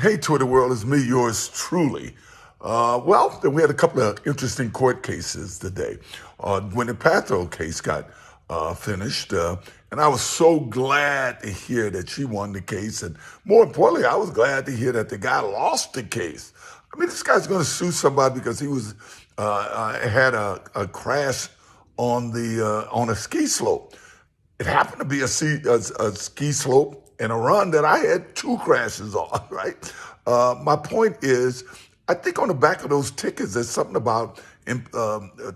Hey, Twitter world, it's me, yours truly. We had a couple of interesting court cases today. When the Pathro case got finished, and I was so glad to hear that she won the case, and more importantly, I was glad to hear that the guy lost the case. I mean, this guy's going to sue somebody because he was had a crash on a ski slope. It happened to be a ski slope and a run that I had two crashes on, right? My point is, I think on the back of those tickets, there's something about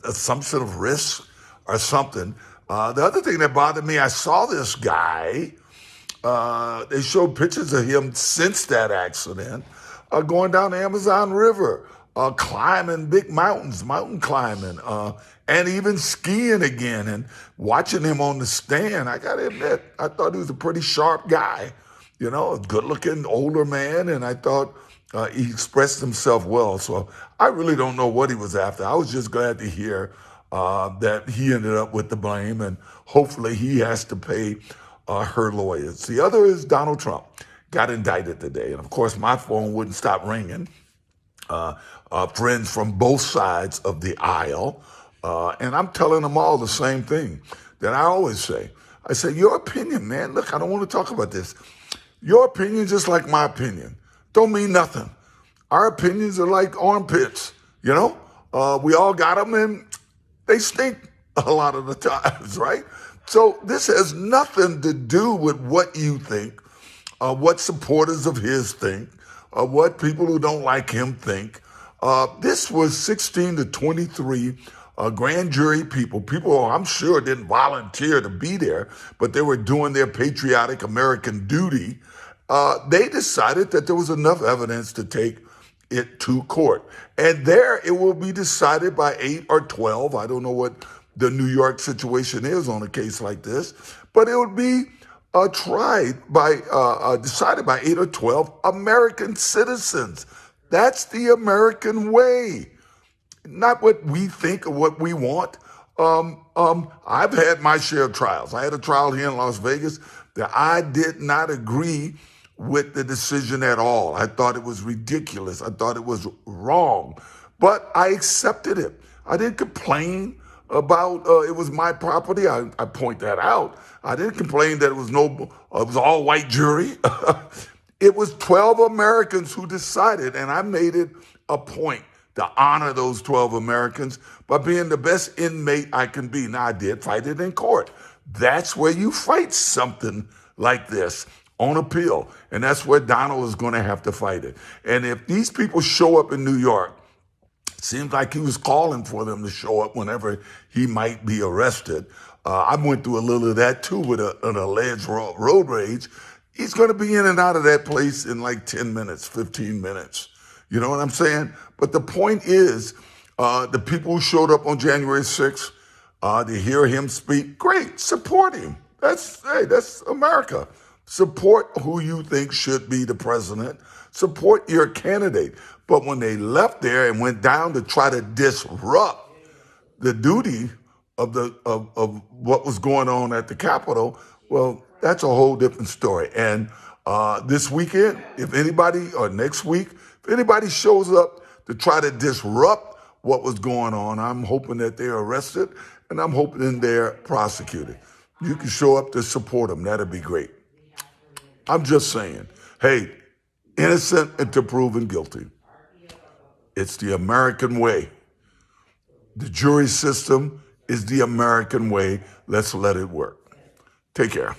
assumption of risk or something. The other thing that bothered me, I saw this guy. They showed pictures of him since that accident, going down the Amazon River, climbing big mountains, mountain climbing, and even skiing again. And watching him on the stand, I got to admit, I thought he was a pretty sharp guy, a good-looking older man, and I thought he expressed himself well. So I really don't know what he was after. I was just glad to hear that he ended up with the blame, and hopefully he has to pay her lawyers. The other is Donald Trump got indicted today. And of course, my phone wouldn't stop ringing. Friends from both sides of the aisle. And I'm telling them all the same thing that I always say. I say, your opinion, man, look, I don't want to talk about this. Your opinion, just like my opinion, don't mean nothing. Our opinions are like armpits, We all got them and they stink a lot of the times, right? So this has nothing to do with what you think, what supporters of his think, what people who don't like him think. This was 16 to 23 grand jury people who I'm sure didn't volunteer to be there, but they were doing their patriotic American duty. They decided that there was enough evidence to take it to court. And there it will be decided by 8 or 12. I don't know what the New York situation is on a case like this, but it would be decided by 8 or 12 American citizens. That's the American way, not what we think or what we want. I've had my share of trials. I had a trial here in Las Vegas that I did not agree with the decision at all. I thought it was ridiculous. I thought it was wrong, but I accepted it. I didn't complain about it was my property. I point that out. I didn't complain that it was all white jury. It was 12 Americans who decided, and I made it a point to honor those 12 Americans by being the best inmate I can be. Now, I did fight it in court. That's where you fight something like this, on appeal. And that's where Donald is going to have to fight it. And if these people show up in New York, seems like he was calling for them to show up whenever he might be arrested. I went through a little of that too with an alleged road rage. He's going to be in and out of that place in like 10 minutes, 15 minutes. You know what I'm saying? But the point is, the people who showed up on January 6th to hear him speak, great, support him. That's America. Support who you think should be the president. Support your candidate. But when they left there and went down to try to disrupt the duty of what was going on at the Capitol, well, that's a whole different story. And this weekend, if anybody, or next week, if anybody shows up to try to disrupt what was going on, I'm hoping that they're arrested and I'm hoping they're prosecuted. You can show up to support them. That'd be great. I'm just saying, hey, innocent until proven guilty. It's the American way. The jury system is the American way. Let's let it work. Take care.